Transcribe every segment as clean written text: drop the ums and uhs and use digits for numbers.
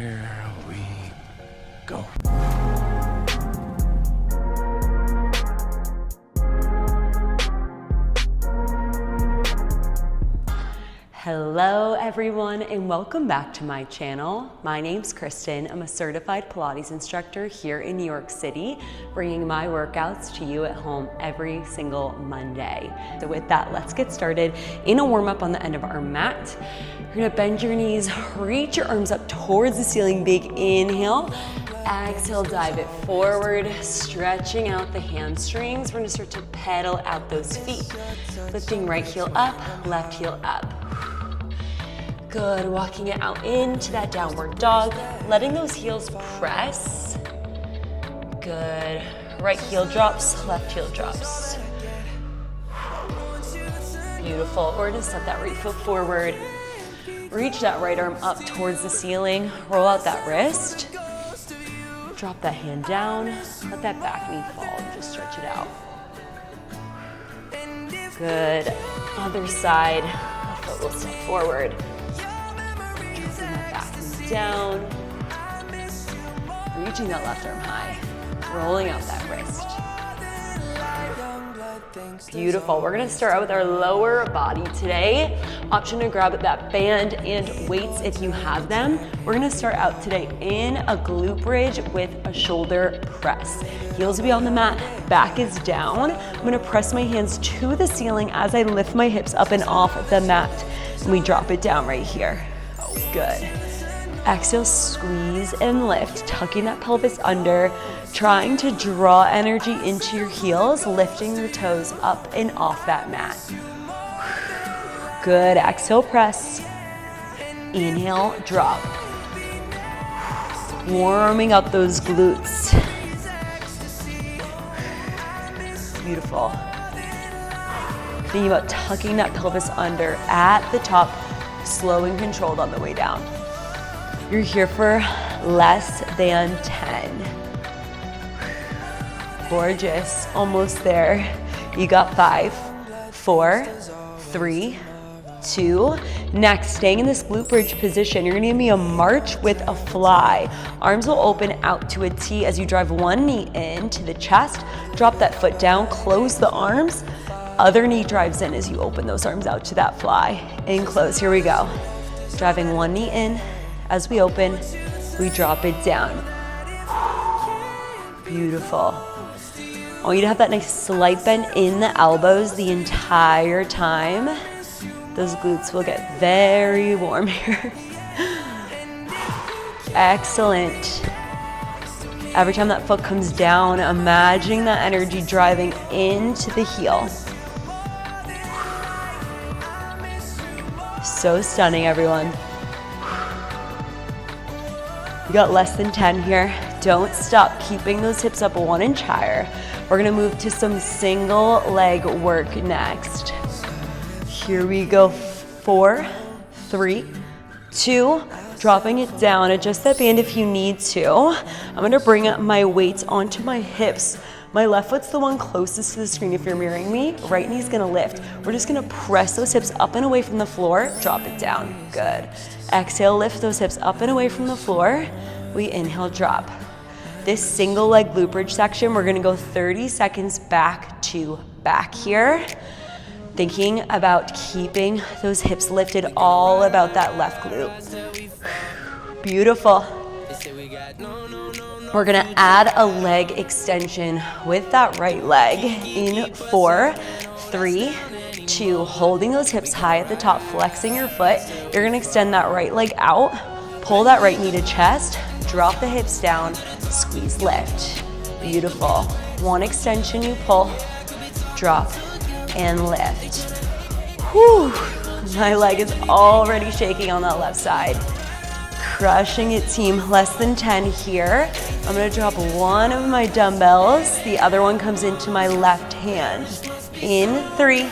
Here we go. Hello everyone and welcome back to my channel. My name's Kristen. I'm a certified Pilates instructor here in New York City, bringing my workouts to you at home every single Monday. So with that, let's get started in a warm up on the end of our mat. You're gonna bend your knees, reach your arms up towards the ceiling, big inhale. Exhale, dive it forward, stretching out the hamstrings. We're gonna start to pedal out those feet. Lifting right heel up, left heel up. Good, walking it out into that downward dog, letting those heels press. Good, right heel drops, left heel drops. Beautiful, we're gonna step that right foot forward. Reach that right arm up towards the ceiling, roll out that wrist. Drop that hand down, let that back knee fall and just stretch it out. Good, other side, left foot will step forward. Dropping that back knee down. Reaching that left arm high, rolling out that wrist. Beautiful, we're gonna start out with our lower body today. Option to grab that band and weights if you have them. We're gonna start out today in a glute bridge with a shoulder press. Heels will be on the mat, back is down. I'm gonna press my hands to the ceiling as I lift my hips up and off the mat. And we drop it down right here. Good. Exhale, squeeze and lift, tucking that pelvis under, trying to draw energy into your heels, lifting your toes up and off that mat. Good, exhale, press. Inhale, drop. Warming up those glutes. Beautiful. Thinking about tucking that pelvis under at the top, slow and controlled on the way down. You're here for less than 10. Gorgeous, almost there. You got 5, 4, 3, 2. Next, staying in this glute bridge position, you're gonna give me a march with a fly. Arms will open out to a T as you drive one knee into the chest, drop that foot down, close the arms. Other knee drives in as you open those arms out to that fly. And close, here we go. Driving one knee in, as we open, we drop it down. Beautiful. I want you to have that nice slight bend in the elbows the entire time. Those glutes will get very warm here. Excellent. Every time that foot comes down, imagining that energy driving into the heel. So stunning, everyone. You got less than 10 here. Don't stop keeping those hips up 1 inch higher. We're gonna move to some single leg work next. Here we go, 4, 3, 2, dropping it down. Adjust that band if you need to. I'm gonna bring up my weights onto my hips. My left foot's the one closest to the screen if you're mirroring me. Right knee's gonna lift. We're just gonna press those hips up and away from the floor, drop it down, good. Exhale, lift those hips up and away from the floor. We inhale, drop. This single leg glute bridge section, we're gonna go 30 seconds back to back here. Thinking about keeping those hips lifted, all about that left glute. Beautiful. We're gonna add a leg extension with that right leg in 4, 3, 2, holding those hips high at the top, flexing your foot. You're gonna extend that right leg out, pull that right knee to chest, drop the hips down, squeeze, lift. Beautiful. One extension you pull, drop, and lift. Whew. My leg is already shaking on that left side. Crushing it, team. Less than 10 here. I'm gonna drop one of my dumbbells. The other one comes into my left hand. In 3,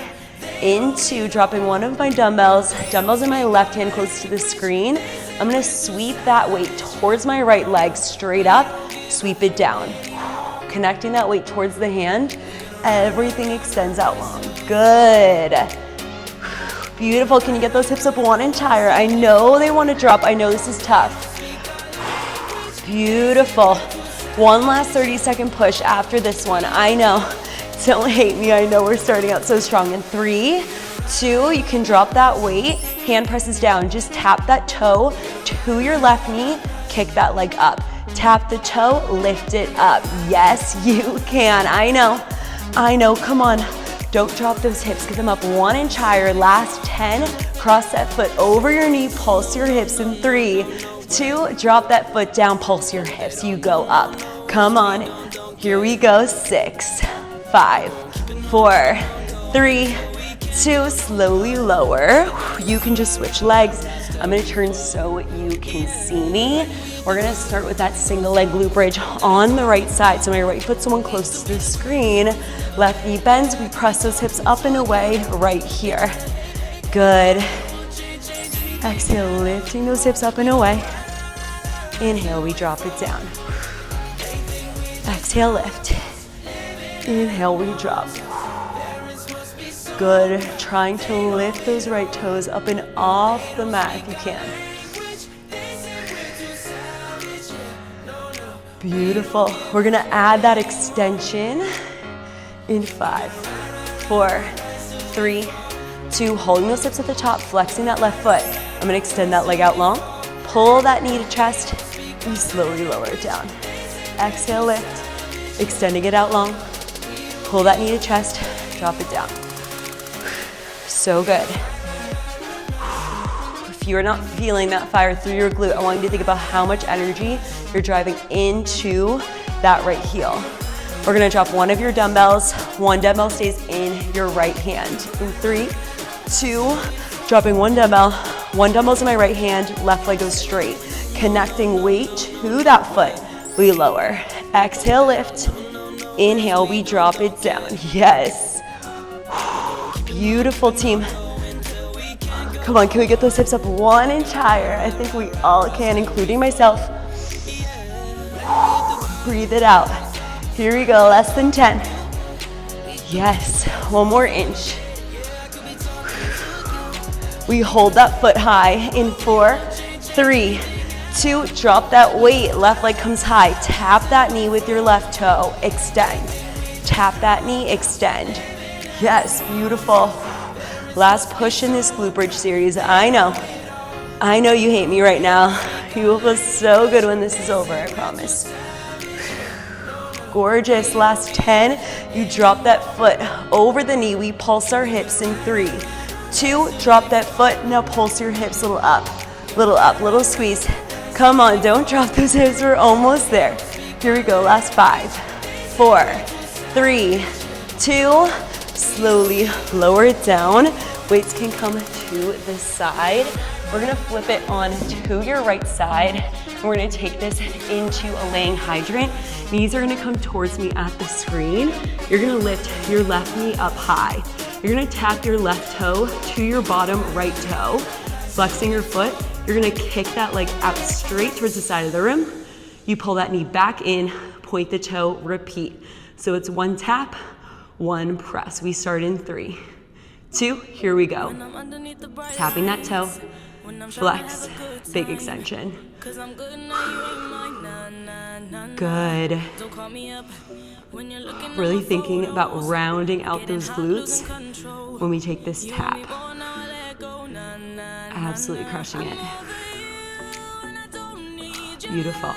in 2, dropping one of my dumbbells. Dumbbells in my left hand close to the screen. I'm gonna sweep that weight towards my right leg, straight up, sweep it down. Connecting that weight towards the hand. Everything extends out long. Good. Beautiful. Can you get those hips up 1 inch higher? I know they want to drop. I know this is tough. Beautiful. One last 30-second push after this one. I know, don't hate me. I know we're starting out so strong. In 3, 2, you can drop that weight. Hand presses down. Just tap that toe to your left knee. Kick that leg up. Tap the toe, lift it up. Yes, you can. I know, come on. Don't drop those hips, get them up 1 inch higher. Last 10, cross that foot over your knee, pulse your hips in 3, 2, drop that foot down, pulse your hips, you go up. Come on, here we go, 6, 5, 4, 3, 2, slowly lower. You can just switch legs. I'm gonna turn so you can see me. We're gonna start with that single leg glute bridge on the right side. So my right foot's the one closest to the screen. Left knee bends, we press those hips up and away right here. Good. Exhale, lifting those hips up and away. Inhale, we drop it down. Exhale, lift. Inhale, we drop. Good. Trying to lift those right toes up and off the mat if you can. Beautiful. We're gonna add that extension in 5, 4, 3, 2, holding those hips at the top, flexing that left foot. I'm gonna extend that leg out long, pull that knee to chest, and slowly lower it down. Exhale, lift, extending it out long, pull that knee to chest, drop it down. So good. If you're not feeling that fire through your glute, I want you to think about how much energy you're driving into that right heel. We're gonna drop one of your dumbbells. One dumbbell stays in your right hand. In 3, 2, dropping one dumbbell. One dumbbell's in my right hand, left leg goes straight. Connecting weight to that foot, we lower. Exhale, lift. Inhale, we drop it down. Yes. Beautiful, team. Come on, can we get those hips up 1 inch higher? I think we all can, including myself. Breathe it out. Here we go, less than 10. Yes, 1 more inch. We hold that foot high in 4, 3, 2, drop that weight. Left leg comes high. Tap that knee with your left toe. Extend. Tap that knee, extend. Yes, beautiful. Last push in this glute bridge series. I know you hate me right now. You will feel so good when this is over, I promise. Gorgeous. Last 10, you drop that foot over the knee. We pulse our hips in 3, 2, drop that foot. Now pulse your hips a little up, little squeeze. Come on, don't drop those hips. We're almost there. Here we go. Last 5, 4, 3, 2, slowly lower it down. Weights can come to the side. We're gonna flip it on to your right side. We're gonna take this into a laying hydrant. Knees are gonna come towards me at the screen. You're gonna lift your left knee up high. You're gonna tap your left toe to your bottom right toe. Flexing your foot, you're gonna kick that leg out straight towards the side of the room. You pull that knee back in, point the toe, repeat. So it's 1 tap, 1 press. We start in 3, 2, here we go. Tapping that toe, flex, big extension. Good. Really thinking about rounding out those glutes when we take this tap. Absolutely crushing it. Beautiful.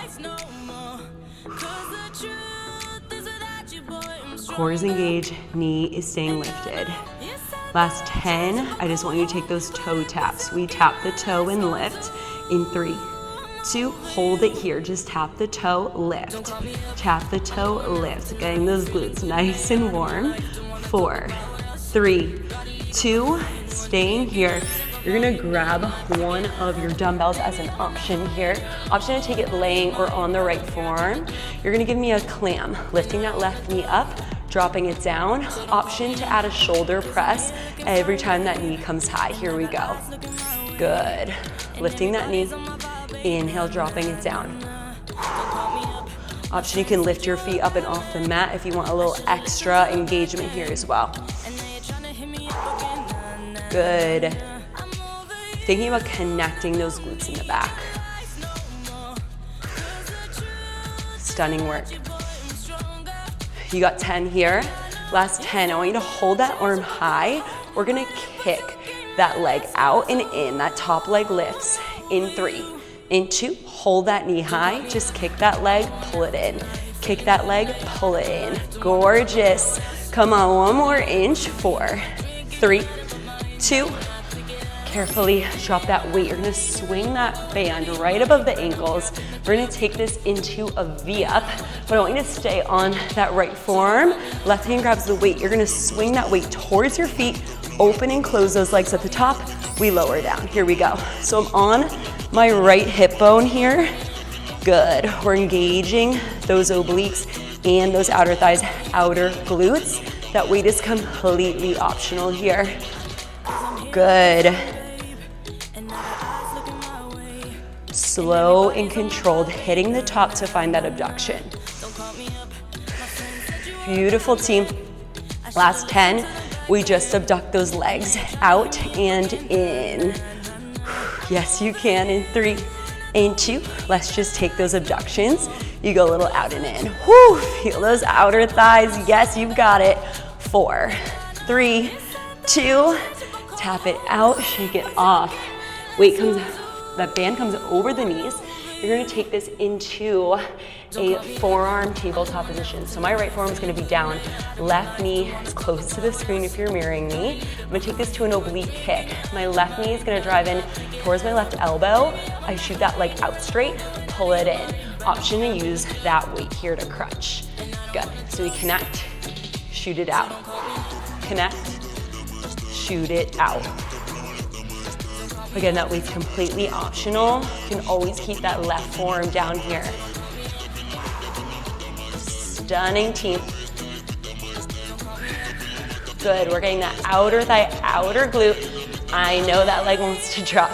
Core is engaged, knee is staying lifted. Last 10, I just want you to take those toe taps. We tap the toe and lift in 3, 2, hold it here. Just tap the toe, lift. Tap the toe, lift. Getting those glutes nice and warm. 4, 3, 2, staying here. You're gonna grab one of your dumbbells as an option here. Option to take it laying or on the right forearm. You're gonna give me a clam, lifting that left knee up, dropping it down. Option to add a shoulder press every time that knee comes high. Here we go. Good. Lifting that knee. Inhale, dropping it down. Option, you can lift your feet up and off the mat if you want a little extra engagement here as well. Good. Thinking about connecting those glutes in the back. Stunning work. You got 10 here. Last 10, I want you to hold that arm high. We're gonna kick that leg out and in. That top leg lifts. In 3, in 2, hold that knee high. Just kick that leg, pull it in. Kick that leg, pull it in. Gorgeous. Come on, one more inch. 4, 3, 2, carefully drop that weight. You're gonna swing that band right above the ankles. We're gonna take this into a V-up, but I want you to stay on that right forearm. Left hand grabs the weight. You're gonna swing that weight towards your feet, open and close those legs at the top. We lower down. Here we go. So I'm on my right hip bone here. Good. We're engaging those obliques and those outer thighs, outer glutes. That weight is completely optional here. Good. Slow and controlled, hitting the top to find that abduction. Beautiful, team. Last 10, we just abduct those legs out and in. Yes, you can. In 3, in 2, let's just take those abductions. You go a little out and in. Whew, feel those outer thighs. Yes, you've got it. 4, 3, 2, tap it out, shake it off. Weight comes, that band comes over the knees. You're gonna take this into a forearm tabletop position. So my right forearm is gonna be down, left knee is close to the screen if you're mirroring me. I'm gonna take this to an oblique kick. My left knee is gonna drive in towards my left elbow. I shoot that leg out straight, pull it in. Option to use that weight here to crunch. Good, so we connect, shoot it out. Connect, shoot it out. Again, that weight's completely optional. You can always keep that left forearm down here. Stunning, team. Good, we're getting that outer thigh, outer glute. I know that leg wants to drop.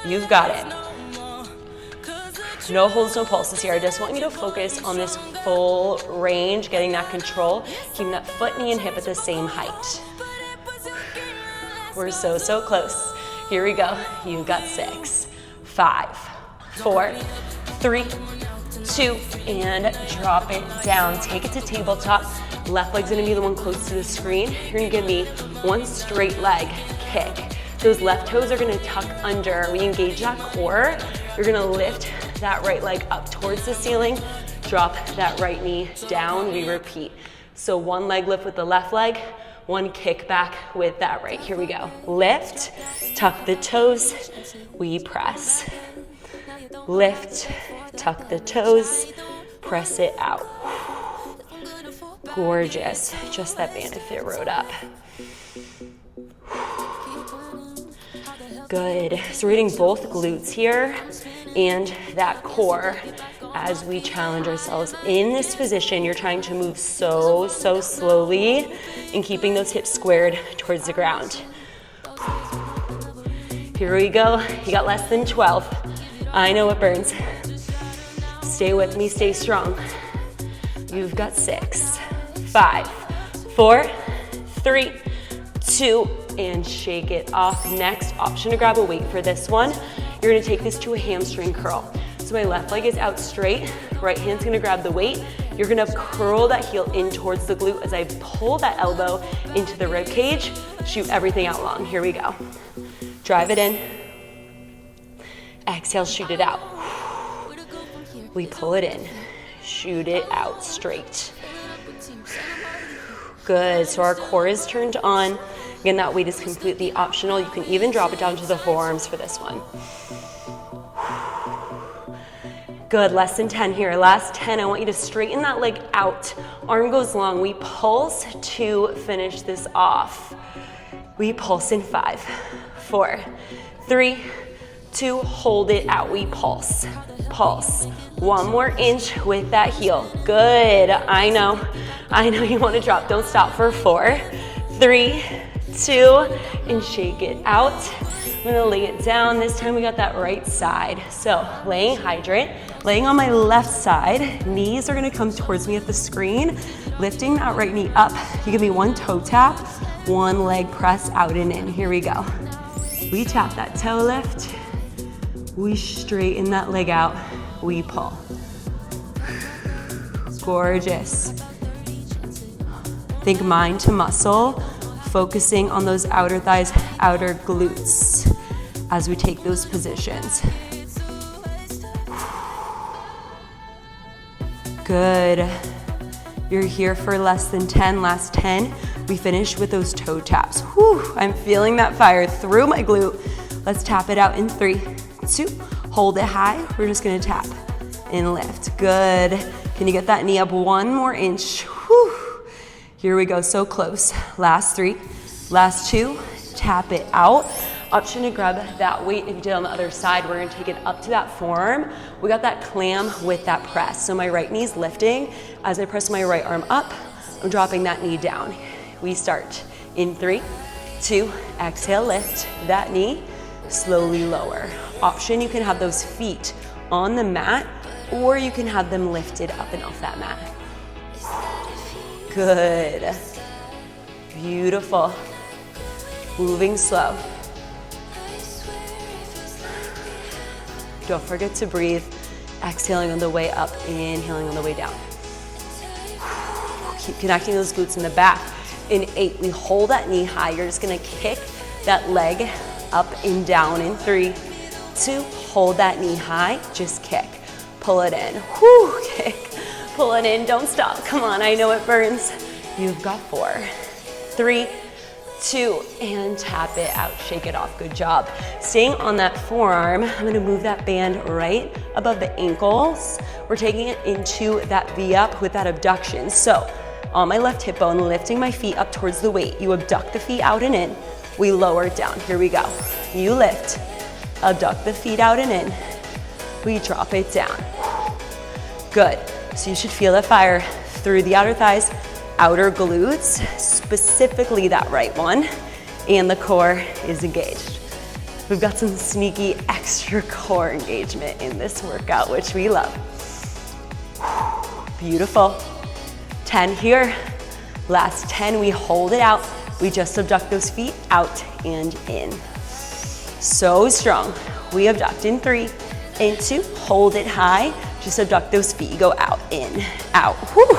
You've got it. No holds, no pulses here. I just want you to focus on this full range, getting that control, keeping that foot, knee, and hip at the same height. We're so, so close. Here we go. You got 6, 5, 4, 3, 2, and drop it down. Take it to tabletop. Left leg's gonna be the one close to the screen. You're gonna give me one straight leg kick. Those left toes are gonna tuck under. We engage that core. You're gonna lift that right leg up towards the ceiling. Drop that right knee down. We repeat. So one leg lift with the left leg, one kick back with that right. Here we go. Lift, tuck the toes, we press. Lift, tuck the toes, press it out. Gorgeous. Just that band if it rode up. Good. So we're hitting both glutes here and that core as we challenge ourselves. In this position, you're trying to move so slowly and keeping those hips squared towards the ground. Here we go. You got less than 12. I know it burns. Stay with me, stay strong. You've got 6, 5, 4, 3, 2, and shake it off. Next, option to grab a weight for this one. You're gonna take this to a hamstring curl. So my left leg is out straight, right hand's gonna grab the weight. You're gonna curl that heel in towards the glute as I pull that elbow into the rib cage, shoot everything out long. Here we go. Drive it in. Exhale, shoot it out. We pull it in, shoot it out straight. Good, so our core is turned on. Again, that weight is completely optional. You can even drop it down to the forearms for this one. Good, less than 10 here. Last 10, I want you to straighten that leg out. Arm goes long. We pulse to finish this off. We pulse in 5, 4, 3, 2, hold it out. We pulse, pulse. One more inch with that heel. Good, I know you want to drop. Don't stop for 4, 3, 2, and shake it out. I'm gonna lay it down. This time we got that right side. So laying hydrant, laying on my left side. Knees are gonna come towards me at the screen. Lifting that right knee up. You give me one toe tap, one leg press out and in. Here we go. We tap that toe lift. We straighten that leg out. We pull. Gorgeous. Think mind to muscle, focusing on those outer thighs, outer glutes as we take those positions. Good. You're here for less than 10, last 10. We finish with those toe taps. Whew, I'm feeling that fire through my glute. Let's tap it out in 3, 2. Hold it high. We're just gonna tap and lift. Good. Can you get that knee up 1 more inch? Whew. Here we go, so close. Last 3, last 2, tap it out. Option to grab that weight if you did on the other side. We're gonna take it up to that forearm. We got that clam with that press. So my right knee's lifting. As I press my right arm up, I'm dropping that knee down. We start in 3, 2, exhale, lift that knee, slowly lower. Option, you can have those feet on the mat, or you can have them lifted up and off that mat. Good. Beautiful. Moving slow. Don't forget to breathe. Exhaling on the way up, inhaling on the way down. Keep connecting those glutes in the back. In 8, we hold that knee high. You're just gonna kick that leg up and down in 3, 2. Hold that knee high, just kick. Pull it in, whoo, kick. Pull it in, don't stop. Come on, I know it burns. You've got 4, 3, 2, and tap it out, shake it off, good job. Staying on that forearm, I'm gonna move that band right above the ankles. We're taking it into that V up with that abduction. So, on my left hip bone, lifting my feet up towards the weight. You abduct the feet out and in. We lower it down, here we go. You lift, abduct the feet out and in. We drop it down. Good, so you should feel the fire through the outer thighs, outer glutes, specifically that right one, and the core is engaged. We've got some sneaky extra core engagement in this workout, which we love. Beautiful. 10 here. Last 10, we hold it out. We just abduct those feet out and in. So strong. We abduct in 3, in 2, hold it high. Just abduct those feet, go out, in, out. Whew.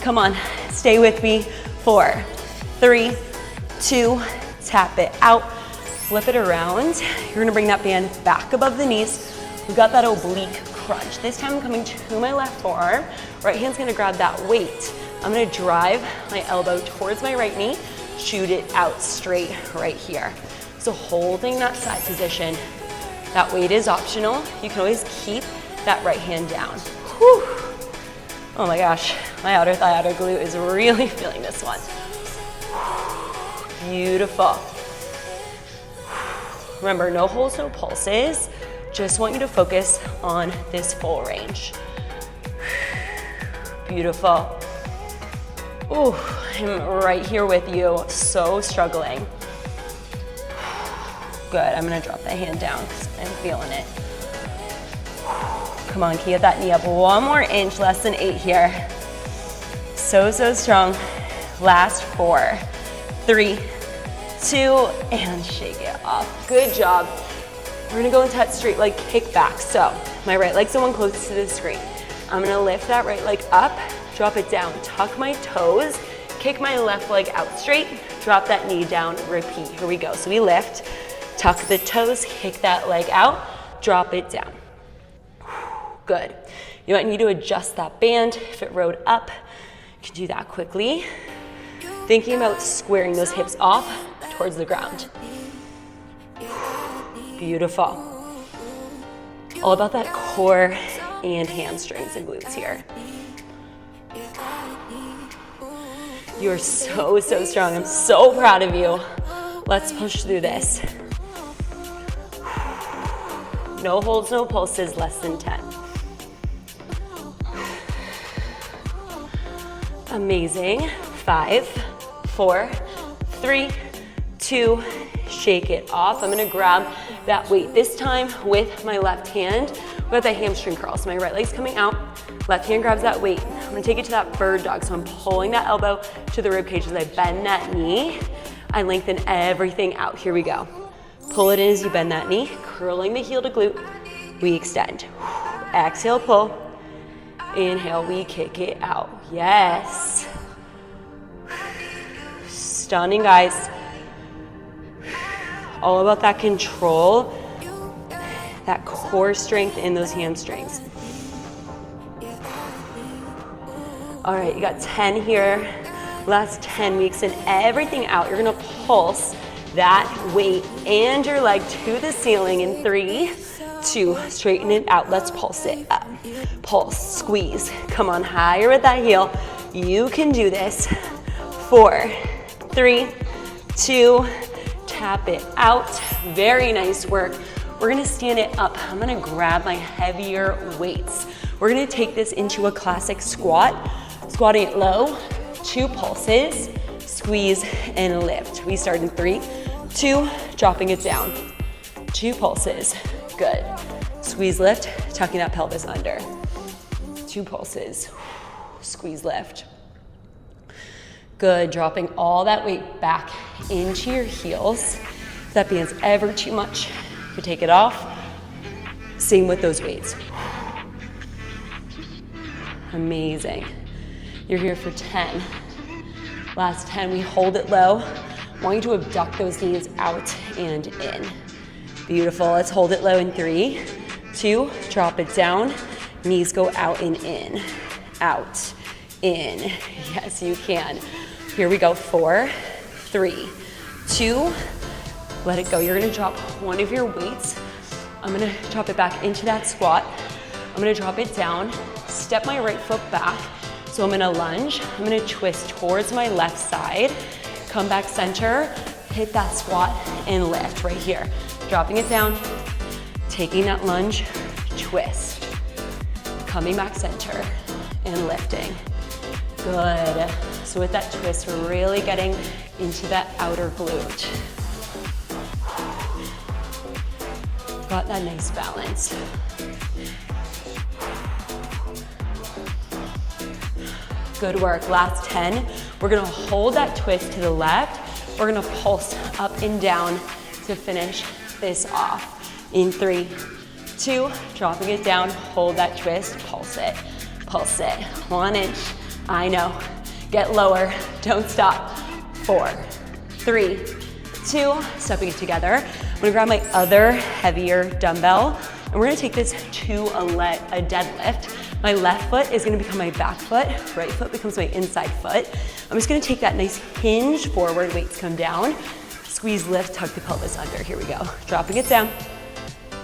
Come on, stay with me. 4, 3, 2, tap it out. Flip it around. You're gonna bring that band back above the knees. We've got that oblique crunch. This time I'm coming to my left forearm. Right hand's gonna grab that weight. I'm gonna drive my elbow towards my right knee, shoot it out straight right here. So holding that side position. That weight is optional. You can always keep that right hand down. Whew. Oh my gosh, my outer thigh, outer glute is really feeling this one. Beautiful. Remember, no holds, no pulses. Just want you to focus on this full range. Beautiful. Ooh, I'm right here with you, so struggling. Good, I'm gonna drop that hand down because I'm feeling it. Come on, can you get that knee up 1 more inch, less than 8 here. So strong. Last 4, 3, 2, and shake it off. Good job. We're gonna go into that straight leg kickback. So my right leg's the one closest to the screen. I'm gonna lift that right leg up, drop it down, tuck my toes, kick my left leg out straight, drop that knee down, repeat. Here we go. So we lift, tuck the toes, kick that leg out, drop it down. Good. You might need to adjust that band. If it rode up, you can do that quickly. Thinking about squaring those hips off towards the ground. Beautiful. All about that core and hamstrings and glutes here. You're so strong. I'm so proud of you. Let's push through this. No holds, no pulses, less than 10. Amazing. 5, 4, 3, 2, shake it off. I'm gonna grab that weight, this time with my left hand. We've got that hamstring curl. So my right leg's coming out, left hand grabs that weight. I'm gonna take it to that bird dog. So I'm pulling that elbow to the rib cage as I bend that knee. I lengthen everything out. Here we go. Pull it in as you bend that knee, curling the heel to glute. We extend. Exhale, pull. Inhale, we kick it out. Yes. Stunning, guys. All about that control, that core strength in those hamstrings. All right, you got 10 here. Last 10 weeks, and everything out. You're gonna pulse that weight and your leg to the ceiling in 3, 2, straighten it out. Let's pulse it up. Pulse, squeeze. Come on, higher with that heel. You can do this. 4, 3, 2, tap it out. Very nice work. We're gonna stand it up. I'm gonna grab my heavier weights. We're gonna take this into a classic squat. Squatting it low, 2 pulses, squeeze and lift. We start in 3, 2, dropping it down. 2 pulses, good. Squeeze, lift, tucking that pelvis under. 2 pulses, squeeze, lift. Good, dropping all that weight back into your heels. If that feels ever too much, you take it off. Same with those weights. Amazing. You're here for 10. Last 10, we hold it low. I want you to abduct those knees out and in. Beautiful, let's hold it low in 3, 2, drop it down. Knees go out and in, out, in. Yes, you can. Here we go, 4, 3, 2, let it go. You're gonna drop one of your weights. I'm gonna drop it back into that squat. I'm gonna drop it down, step my right foot back. So I'm gonna lunge, I'm gonna twist towards my left side, come back center, hit that squat and lift right here. Dropping it down, taking that lunge, twist. Coming back center and lifting. Good. So with that twist, we're really getting into that outer glute. Got that nice balance. Good work, last 10. We're gonna hold that twist to the left. We're gonna pulse up and down to finish this off. In 3, 2, dropping it down, hold that twist, pulse it, 1 inch, I know. Get lower, don't stop. 4, 3, 2, stepping it together. I'm gonna grab my other heavier dumbbell, and we're gonna take this to a deadlift. My left foot is gonna become my back foot, right foot becomes my inside foot. I'm just gonna take that nice hinge forward, weights come down, squeeze, lift, tuck the pelvis under. Here we go, dropping it down.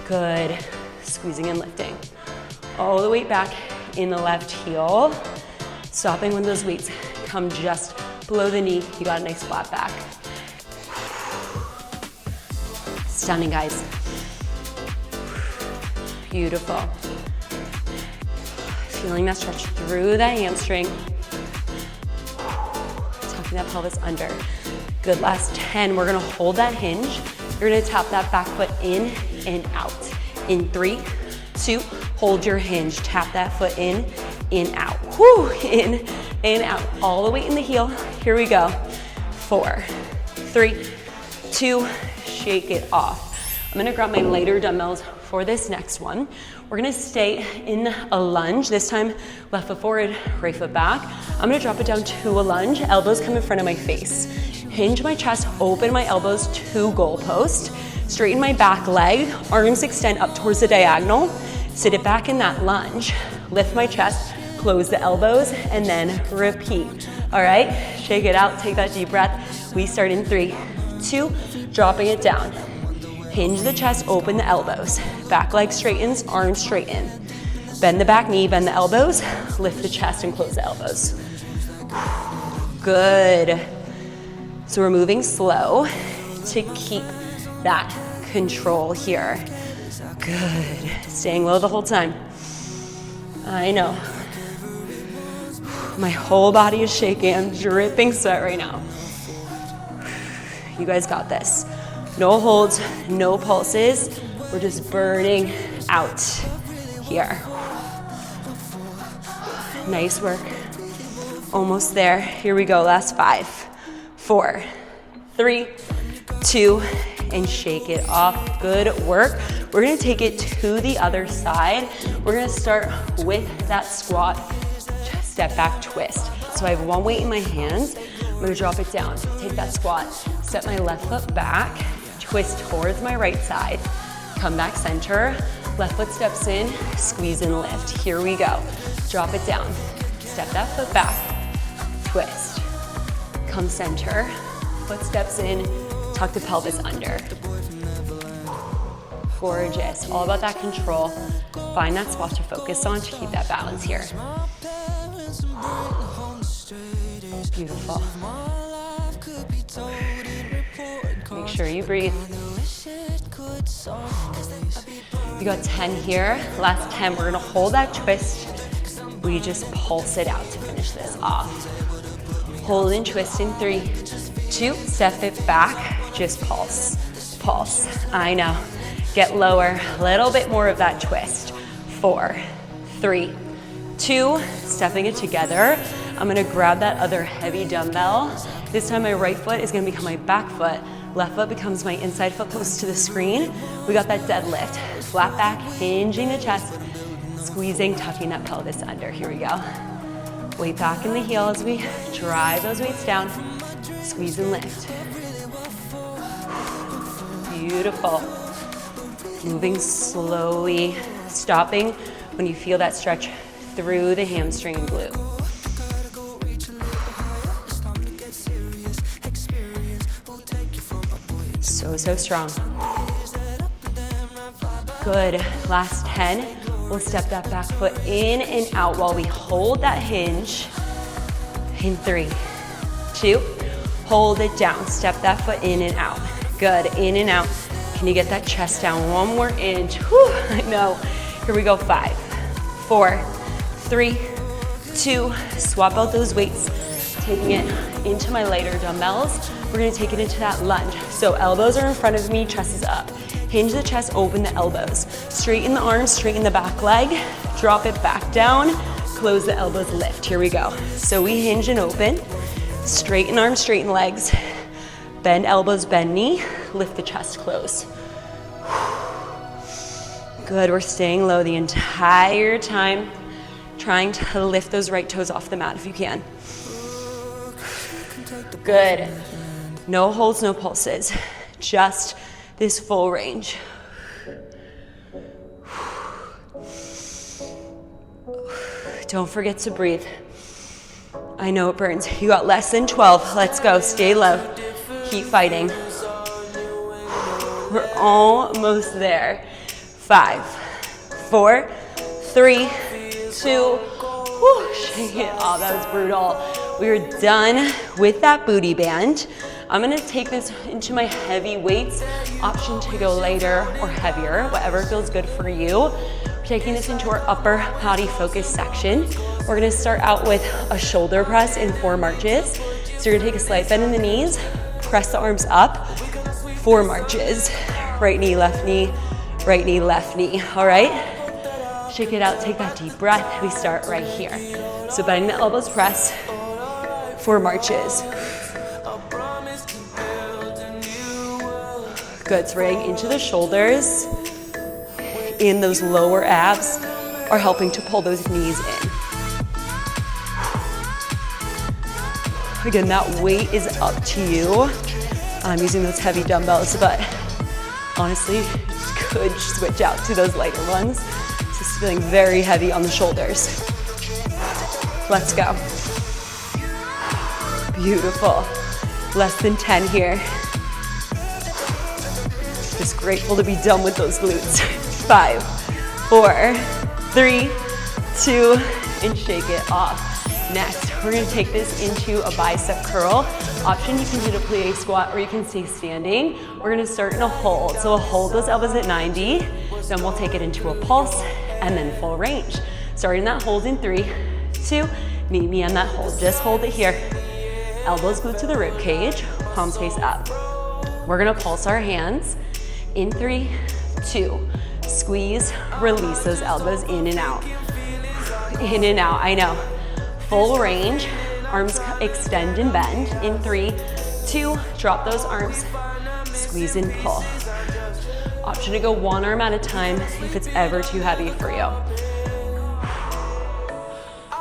Good, squeezing and lifting. All the way back in the left heel. Stopping when those weights come just below the knee. You got a nice flat back. Stunning, guys. Beautiful. Feeling that stretch through that hamstring. Tucking that pelvis under. Good, last 10. We're gonna hold that hinge. You're gonna tap that back foot in and out. In 3, 2, hold your hinge. Tap that foot in, out. Whoo, in and out. All the weight in the heel. Here we go. 4, 3, 2, shake it off. I'm gonna grab my lighter dumbbells for this next one. We're gonna stay in a lunge. This time, left foot forward, right foot back. I'm gonna drop it down to a lunge. Elbows come in front of my face. Hinge my chest, open my elbows to goalpost. Straighten my back leg, arms extend up towards the diagonal. Sit it back in that lunge. Lift my chest, close the elbows, and then repeat. All right, shake it out, take that deep breath. We start in 3, 2, dropping it down. Hinge the chest, open the elbows. Back leg straightens, arms straighten. Bend the back knee, bend the elbows, lift the chest and close the elbows. Good. So we're moving slow to keep that control here. Good. Staying low the whole time. I know. My whole body is shaking. I'm dripping sweat right now. You guys got this. No holds, no pulses. We're just burning out here. Nice work. Almost there. Here we go. Last 5, 4, 3, 2, and shake it off. Good work. We're gonna take it to the other side. We're gonna start with that squat, step back twist. So I have one weight in my hands. I'm gonna drop it down, take that squat, step my left foot back, twist towards my right side, come back center, left foot steps in, squeeze and lift. Here we go. Drop it down, step that foot back, twist, come center, foot steps in, tuck the pelvis under. Gorgeous, all about that control. Find that spot to focus on to keep that balance here. Beautiful. Make sure you breathe. You got 10 here. Last 10, we're gonna hold that twist. We just pulse it out to finish this off. Hold and twist in 3, 2, step it back, just pulse, pulse. I know. Get lower, a little bit more of that twist. 4, 3, 2, stepping it together. I'm gonna grab that other heavy dumbbell. This time my right foot is gonna become my back foot. Left foot becomes my inside foot close to the screen. We got that deadlift. Flat back, hinging the chest, squeezing, tucking that pelvis under. Here we go. Weight back in the heel as we drive those weights down. Squeeze and lift. Beautiful. Moving slowly, stopping when you feel that stretch through the hamstring and glute. So strong. Good, last 10. We'll step that back foot in and out while we hold that hinge. In 3, 2, hold it down. Step that foot in and out. Good, in and out. Can you get that chest down? One more inch. Whew, I know. Here we go, 5, 4, 3, 2. Swap out those weights. Taking it into my lighter dumbbells. We're gonna take it into that lunge. So elbows are in front of me, chest is up. Hinge the chest, open the elbows. Straighten the arms, straighten the back leg. Drop it back down. Close the elbows, lift. Here we go. So we hinge and open. Straighten arms, straighten legs. Bend elbows, bend knee. Lift the chest, close. Good, we're staying low the entire time. Trying to lift those right toes off the mat if you can. Good. No holds, no pulses. Just this full range. Don't forget to breathe. I know it burns. You got less than 12. Let's go. Stay low. Keep fighting. We're almost there. 5, 4, 3, 2. Whew, shake it off. That was brutal. We are done with that booty band. I'm gonna take this into my heavy weights. Option to go lighter or heavier, whatever feels good for you. We're taking this into our upper body focus section. We're gonna start out with a shoulder press in 4 marches. So you're gonna take a slight bend in the knees, press the arms up, 4 marches. Right knee, left knee, right knee, left knee. All right? Shake it out, take that deep breath. We start right here. So bending the elbows, press, 4 marches. Good, so we're getting into the shoulders. And those lower abs are helping to pull those knees in. Again, that weight is up to you. I'm using those heavy dumbbells, but honestly, you could switch out to those lighter ones. This is feeling very heavy on the shoulders. Let's go. Beautiful. Less than 10 here. Just grateful to be done with those glutes. 5, 4, 3, 2, and shake it off. Next, we're gonna take this into a bicep curl. Option, you can do the plie squat or you can stay standing. We're gonna start in a hold. So we'll hold those elbows at 90, then we'll take it into a pulse and then full range. Starting that hold in 3, 2, meet me on that hold. Just hold it here. Elbows glued to the rib cage, palms face up. We're gonna pulse our hands in 3, 2, squeeze, release those elbows in and out. In and out, I know. Full range, arms extend and bend. In 3, 2, drop those arms, squeeze and pull. Option to go one arm at a time if it's ever too heavy for you.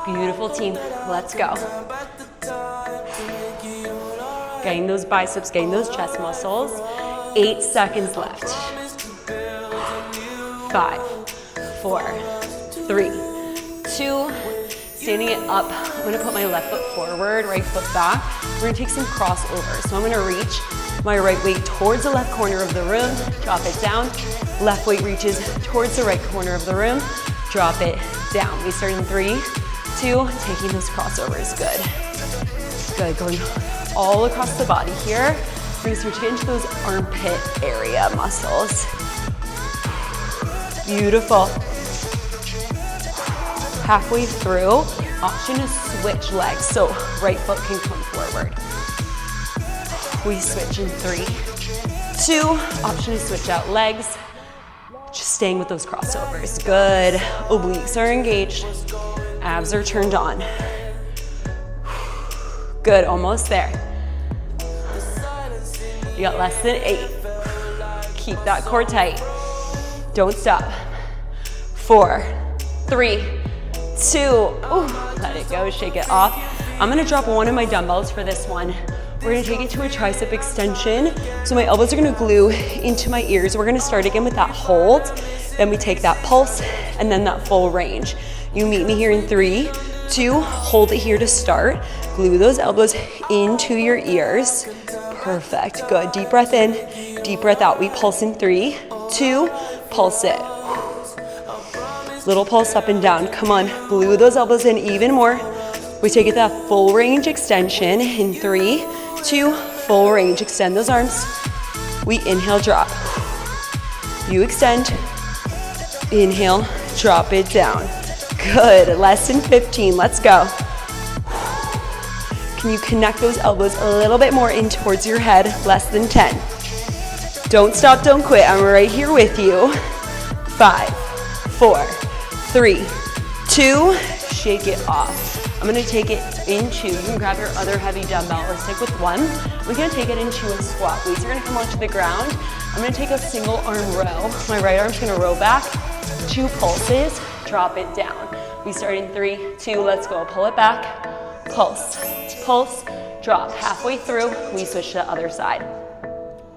Beautiful team, let's go. Getting those biceps, getting those chest muscles. 8 seconds left. 5, 4, 3, 2, standing it up. I'm gonna put my left foot forward, right foot back. We're gonna take some crossovers. So I'm gonna reach my right weight towards the left corner of the room, drop it down. Left weight reaches towards the right corner of the room, drop it down. We start in 3, 2, taking those crossovers, good. Good, going all across the body here. We're gonna start to get into those armpit area muscles. Beautiful. Halfway through, option to switch legs. So right foot can come forward. We switch in 3, 2, option to switch out legs. Just staying with those crossovers. Good. Obliques are engaged. Abs are turned on. Good, almost there. You got less than 8. Keep that core tight. Don't stop. 4, 3, 2. Ooh, let it go, shake it off. I'm gonna drop one of my dumbbells for this one. We're gonna take it to a tricep extension. So my elbows are gonna glue into my ears. We're gonna start again with that hold. Then we take that pulse and then that full range. You meet me here in 3, 2, hold it here to start. Glue those elbows into your ears. Perfect, good. Deep breath in, deep breath out. We pulse in 3, 2, pulse it. Little pulse up and down. Come on, glue those elbows in even more. We take it that full range extension in 3, 2, full range. Extend those arms. We inhale, drop. You extend, inhale, drop it down. Good, less than 15, let's go. Can you connect those elbows a little bit more in towards your head? Less than 10. Don't stop, don't quit. I'm right here with you. 5, 4, 3, 2, shake it off. I'm gonna take it into, you can grab your other heavy dumbbell or stick with one. We're gonna take it into a squat. Weights are gonna come onto the ground. I'm gonna take a single arm row. My right arm's gonna row back, 2 pulses, drop it down. We start in 3, 2, let's go. Pull it back, pulse, pulse, drop. Halfway through, we switch to the other side.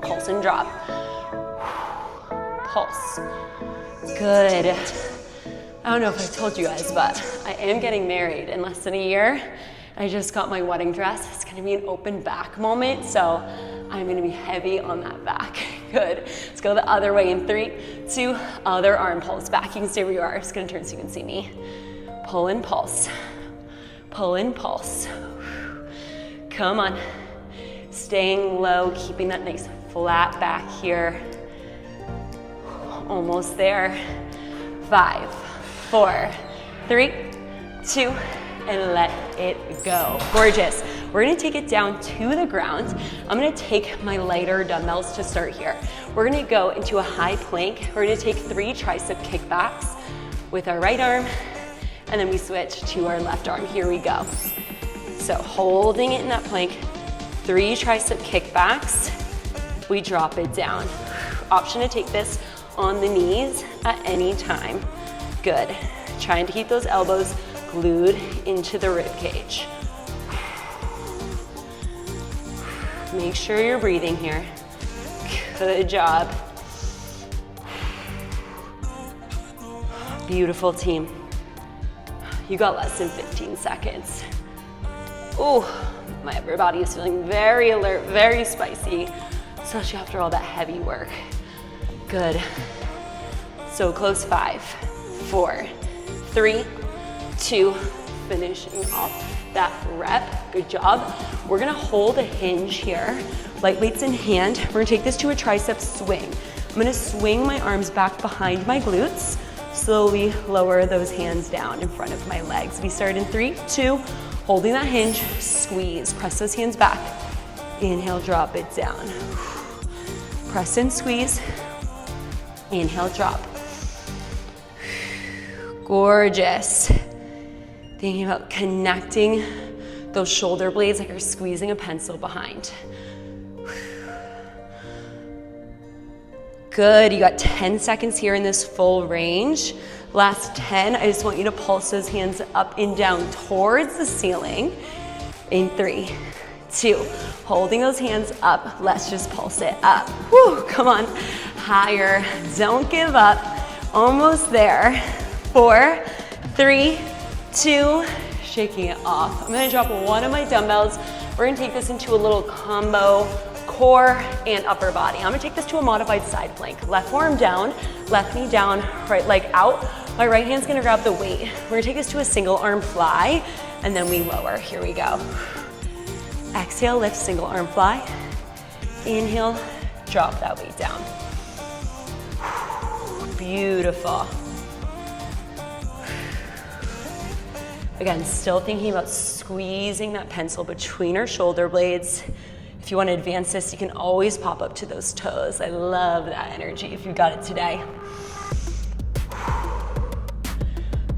Pulse and drop. Pulse. Good. I don't know if I told you guys, but I am getting married in less than a year. I just got my wedding dress. It's gonna be an open back moment, so I'm gonna be heavy on that back. Good. Let's go the other way in 3, 2, other arm pulse back. You can stay where you are. I'm just gonna turn so you can see me. Pull and pulse. Pull and pulse. Come on. Staying low, keeping that nice flat back here. Almost there. 5, 4, 3, 2, and let it go. Gorgeous. We're gonna take it down to the ground. I'm gonna take my lighter dumbbells to start here. We're gonna go into a high plank. We're gonna take 3 tricep kickbacks with our right arm, and then we switch to our left arm. Here we go. So holding it in that plank, 3 tricep kickbacks, we drop it down. Option to take this on the knees at any time. Good. Trying to keep those elbows glued into the rib cage. Make sure you're breathing here. Good job. Beautiful team. You got less than 15 seconds. Ooh, my upper body is feeling very alert, very spicy, especially after all that heavy work. Good. So close. 5, 4, 3, 2, finishing off that rep. Good job. We're gonna hold a hinge here, light weights in hand. We're gonna take this to a tricep swing. I'm gonna swing my arms back behind my glutes, slowly lower those hands down in front of my legs. We start in 3, 2, holding that hinge, squeeze, press those hands back. Inhale, drop it down. Press and squeeze. Inhale, drop. Gorgeous. Thinking about connecting those shoulder blades like you're squeezing a pencil behind. Good, you got 10 seconds here in this full range. Last 10, I just want you to pulse those hands up and down towards the ceiling. In 3, 2, holding those hands up. Let's just pulse it up. Woo, come on, higher, don't give up. Almost there. 4, 3, 2, shaking it off. I'm gonna drop one of my dumbbells. We're gonna take this into a little combo, core and upper body. I'm gonna take this to a modified side plank. Left forearm down, left knee down, right leg out. My right hand's gonna grab the weight. We're gonna take this to a single arm fly, and then we lower. Here we go. Exhale, lift, single arm fly. Inhale, drop that weight down. Beautiful. Again, still thinking about squeezing that pencil between our shoulder blades. If you want to advance this, you can always pop up to those toes. I love that energy if you got it today.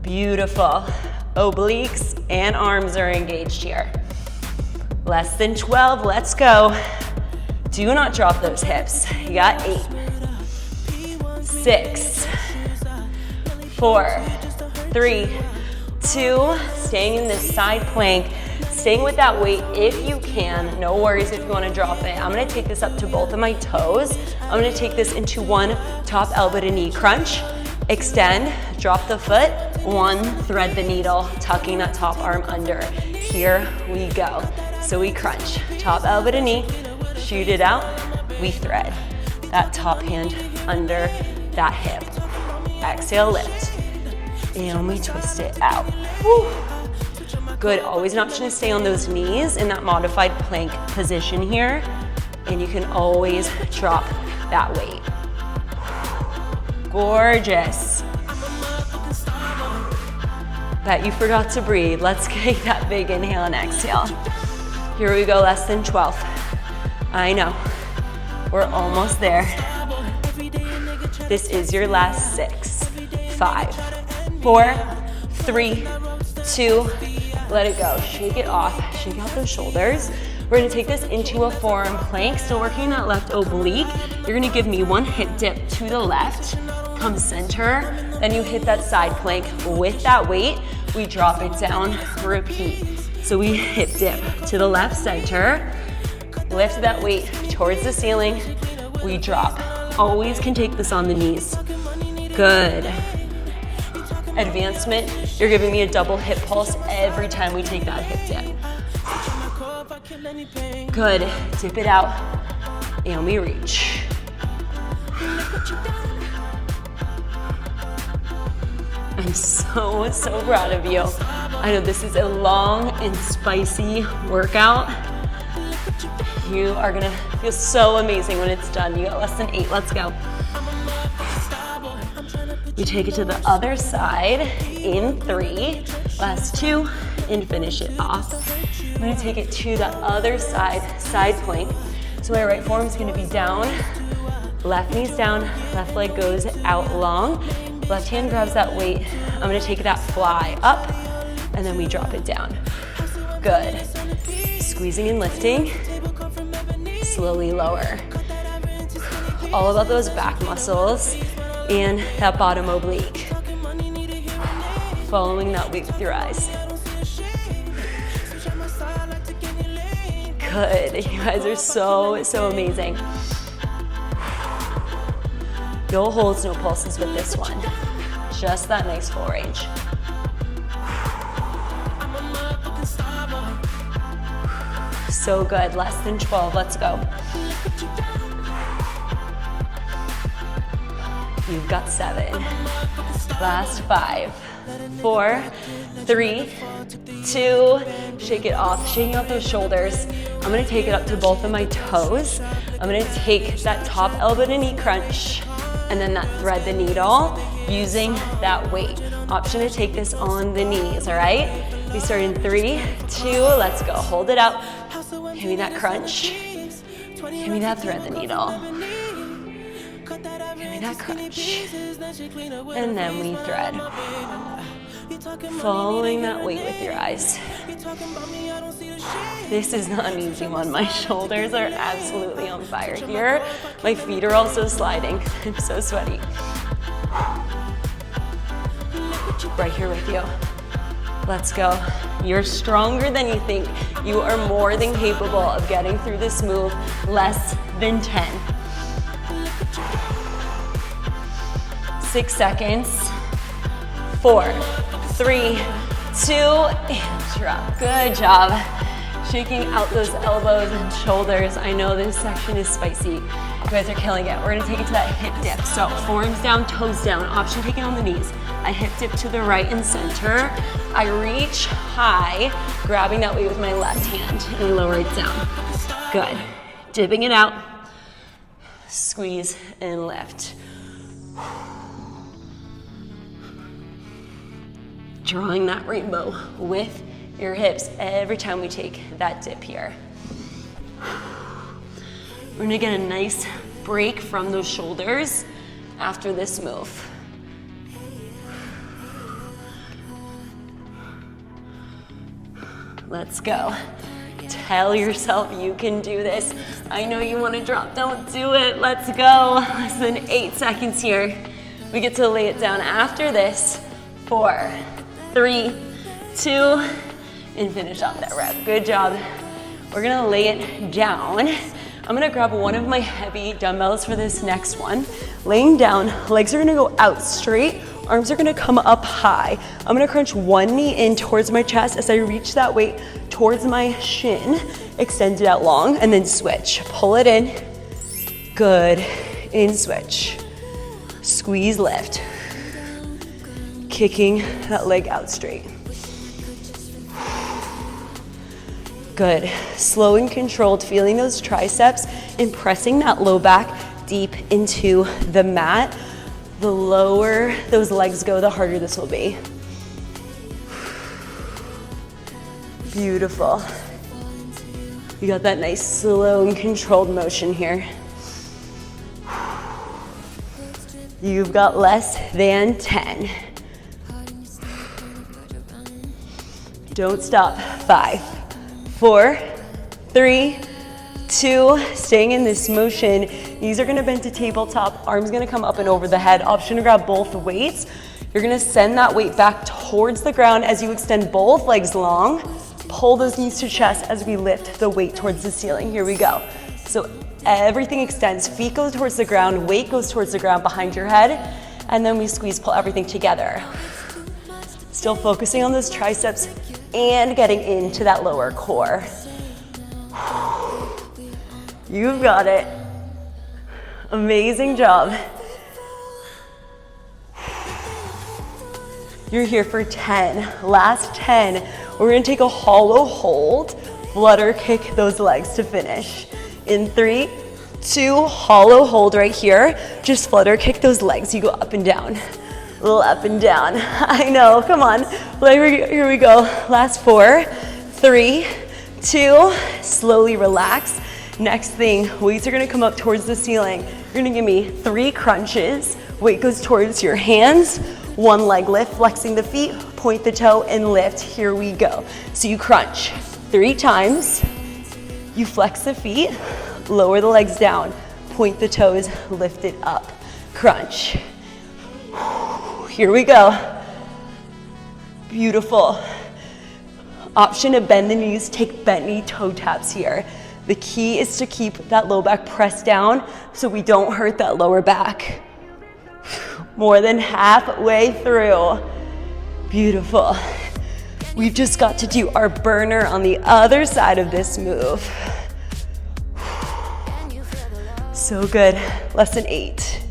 Beautiful. Obliques and arms are engaged here. Less than 12, let's go. Do not drop those hips. You got 8, 6, 4, 3, 2, staying in this side plank, staying with that weight if you can. No worries if you want to drop it. I'm going to take this up to both of my toes. I'm going to take this into one top elbow to knee crunch. Extend, drop the foot, 1, thread the needle, tucking that top arm under. Here we go. So we crunch, top elbow to knee, shoot it out, we thread. That top hand under that hip. Exhale, lift. And we twist it out. Whew. Good, always an option to stay on those knees in that modified plank position here. And you can always drop that weight. Gorgeous. Bet you forgot to breathe. Let's take that big inhale and exhale. Here we go, less than 12. I know, we're almost there. This is your last 6, 5, 4, 3, 2, let it go. Shake it off, shake out those shoulders. We're gonna take this into a forearm plank, still working that left oblique. You're gonna give me one hip dip to the left, come center, then you hit that side plank with that weight. We drop it down, repeat. So we hip dip to the left center, lift that weight towards the ceiling, we drop. Always can take this on the knees. Good. Advancement, you're giving me a double hip pulse every time we take that hip dip. Good, dip it out, and we reach. I'm so proud of you. I know this is a long and spicy workout. You are gonna feel so amazing when it's done. You got less than 8, let's go. We take it to the other side in 3, last 2, and finish it off. I'm gonna take it to the other side, side plank. So my right forearm's gonna be down, left knee's down, left leg goes out long, left hand grabs that weight. I'm gonna take that fly up, and then we drop it down. Good. Squeezing and lifting, slowly lower. All about those back muscles and that bottom oblique. Following that weight with your eyes. Good, you guys are so amazing. No holds, no pulses with this one. Just that nice full range. So good, less than 12, let's go. You've got 7. Last 5, 4, 3, 2, shake it off, shaking out those shoulders. I'm gonna take it up to both of my toes. I'm gonna take that top elbow to knee crunch, and then that thread the needle using that weight. Option to take this on the knees, all right? We start in 3, 2, let's go. Hold it out. Give me that crunch. Give me that thread the needle. Give me that crunch. And then we thread. Following that weight with your eyes. This is not an easy one. My shoulders are absolutely on fire here. My feet are also sliding. I'm so sweaty. Right here with you. Let's go. You're stronger than you think. You are more than capable of getting through this move. Less than 10. 6 seconds. 4, 3, 2, and drop. Good job. Shaking out those elbows and shoulders. I know this section is spicy. You guys are killing it. We're gonna take it to that hip dip. So forearms down, toes down. Option taken on the knees. I hip dip to the right and center. I reach high, grabbing that weight with my left hand, and I lower it down. Good. Dipping it out. Squeeze and lift. Drawing that rainbow with your hips every time we take that dip here. We're gonna get a nice break from those shoulders after this move. Let's go. Tell yourself you can do this. I know you wanna drop, don't do it. Let's go. Less than 8 seconds here. We get to lay it down after this. 4, 3, 2, and finish off that rep. Good job. We're gonna lay it down. I'm gonna grab one of my heavy dumbbells for this next one. Laying down, legs are gonna go out straight, arms are gonna come up high. I'm gonna crunch one knee in towards my chest as I reach that weight towards my shin, extend it out long, and then switch. Pull it in, good, in switch. Squeeze, lift. Kicking that leg out straight. Good. Slow and controlled, feeling those triceps and pressing that low back deep into the mat. The lower those legs go, the harder this will be. Beautiful. You got that nice slow and controlled motion here. You've got less than 10. Don't stop. 5, 4, 3, 2, staying in this motion. Knees are gonna bend to tabletop, arms gonna come up and over the head. Option to grab both weights. You're gonna send that weight back towards the ground as you extend both legs long. Pull those knees to chest as we lift the weight towards the ceiling. Here we go. So everything extends, feet go towards the ground, weight goes towards the ground behind your head, and then we squeeze, pull everything together. Still focusing on those triceps and getting into that lower core. You've got it. Amazing job. You're here for 10. Last 10. We're gonna take a hollow hold, flutter kick those legs to finish. In 3, 2, hollow hold right here. Just flutter kick those legs. You go up and down. A little up and down. I know, come on. Here we go. Last 4, 3, 2, slowly relax. Next thing, weights are gonna come up towards the ceiling. You're gonna give me 3 crunches. Weight goes towards your hands. 1 leg lift, flexing the feet, point the toe and lift. Here we go. So you crunch 3 times. You flex the feet, lower the legs down, point the toes, lift it up. Crunch. Here we go. Beautiful. Option to bend the knees, take bent knee toe taps here. The key is to keep that low back pressed down so we don't hurt that lower back. More than halfway through. Beautiful. We've just got to do our burner on the other side of this move. So good. Less than 8.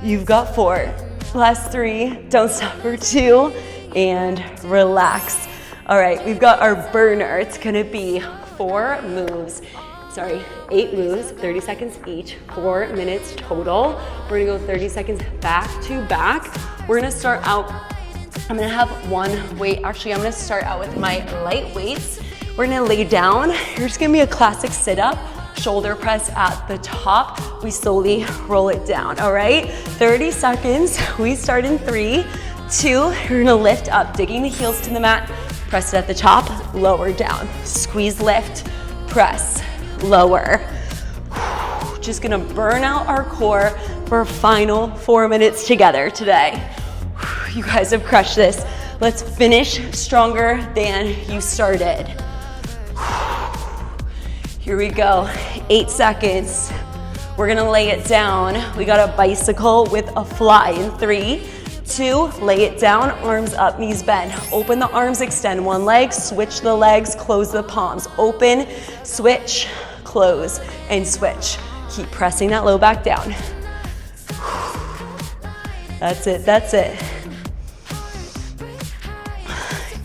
You've got 4. Last 3. Don't stop for 2. And relax. All right, we've got our burner. It's gonna be 8 moves, 30 seconds each, 4 minutes total. We're gonna go 30 seconds back to back. We're gonna start out, I'm gonna have one weight. Actually, I'm gonna start out with my light weights. We're gonna lay down. You're just gonna be a classic sit up, shoulder press at the top. We slowly roll it down, all right? 30 seconds. We start in 3, 2. You're gonna lift up, digging the heels to the mat. Press it at the top, lower down. Squeeze, lift, press, lower. Just gonna burn out our core for our final 4 minutes together today. You guys have crushed this. Let's finish stronger than you started. Here we go, 8 seconds. We're gonna lay it down. We got a bicycle with a fly in 3, 2, lay it down, arms up, knees bend. Open the arms, extend one leg, switch the legs, close the palms. Open, switch, close, and switch. Keep pressing that low back down. That's it, that's it.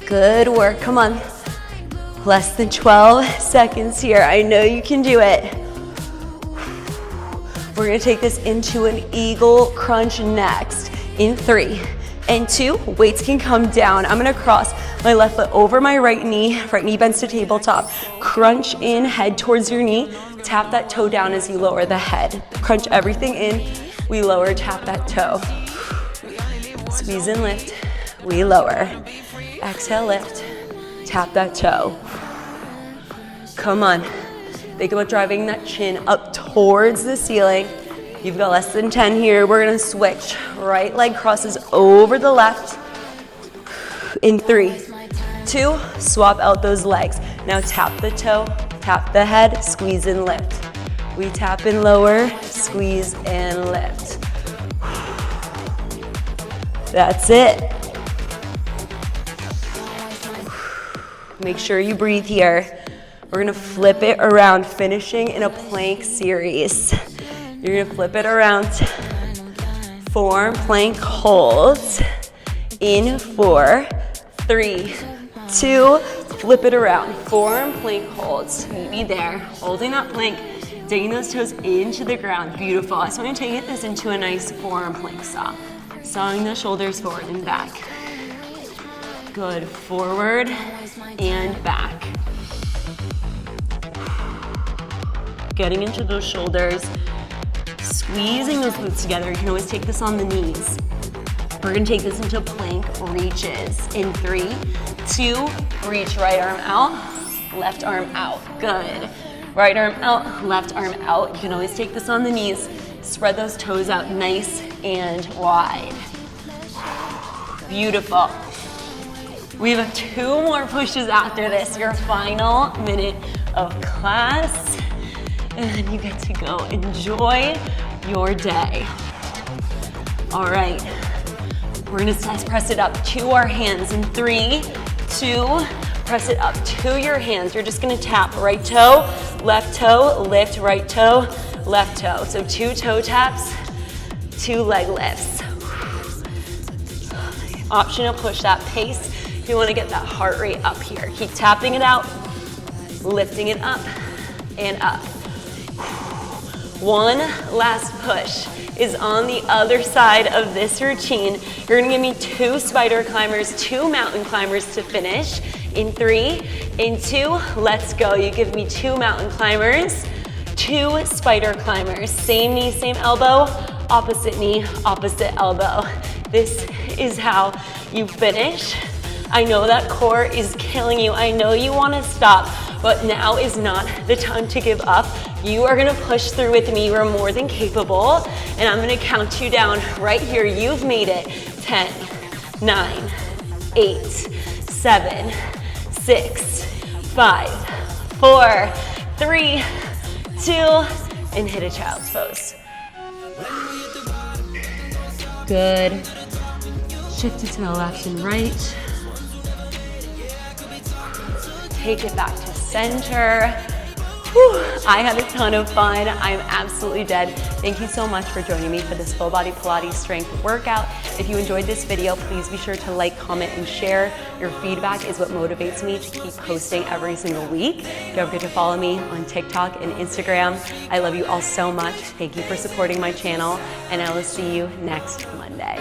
Good work, come on. Less than 12 seconds here. I know you can do it. We're gonna take this into an eagle crunch next. In 3 and 2, weights can come down. I'm gonna cross my left foot over my right knee bends to tabletop. Crunch in, head towards your knee. Tap that toe down as you lower the head. Crunch everything in, we lower, tap that toe. Squeeze and lift, we lower. Exhale, lift, tap that toe. Come on, think about driving that chin up towards the ceiling. You've got less than 10 here. We're gonna switch. Right leg crosses over the left. In 3, 2, swap out those legs. Now tap the toe, tap the head, squeeze and lift. We tap and lower, squeeze and lift. That's it. Make sure you breathe here. We're gonna flip it around, finishing in a plank series. You're gonna flip it around. Form, plank, hold. In 4, 3, 2, flip it around. Form, plank, holds. Meet me there, holding that plank, digging those toes into the ground. Beautiful. So I'm gonna take this into a nice form plank saw. Sawing the shoulders forward and back. Good, forward and back. Getting into those shoulders, squeezing those glutes together. You can always take this on the knees. We're gonna take this into plank reaches. In 3, 2, reach right arm out, left arm out. Good. Right arm out, left arm out. You can always take this on the knees. Spread those toes out nice and wide. Beautiful. We have 2 more pushes after this, your final minute of class. And then you get to go enjoy your day. All right, we're gonna press it up to our hands. In 3, 2, press it up to your hands. You're just gonna tap right toe, lift, right toe, left toe. So 2 toe taps, 2 leg lifts. Optional push that pace if you wanna get that heart rate up here. Keep tapping it out, lifting it up and up. One last push is on the other side of this routine. You're gonna give me 2 spider climbers, 2 mountain climbers to finish. In 3, in 2, let's go. You give me 2 mountain climbers, 2 spider climbers. Same knee, same elbow, opposite knee, opposite elbow. This is how you finish. I know that core is killing you. I know you wanna stop, but now is not the time to give up. You are gonna push through with me. You are more than capable. And I'm gonna count you down right here. You've made it. 10, 9, 8, 7, 6, 5, 4, 3, 2, and hit a child's pose. Good. Shift it to the left and right. Take it back to center. Whew. I had a ton of fun. I'm absolutely dead. Thank you so much for joining me for this full body Pilates strength workout. If you enjoyed this video, please be sure to like, comment, and share. Your feedback is what motivates me to keep posting every single week. Don't forget to follow me on TikTok and Instagram. I love you all so much. Thank you for supporting my channel, and I will see you next Monday.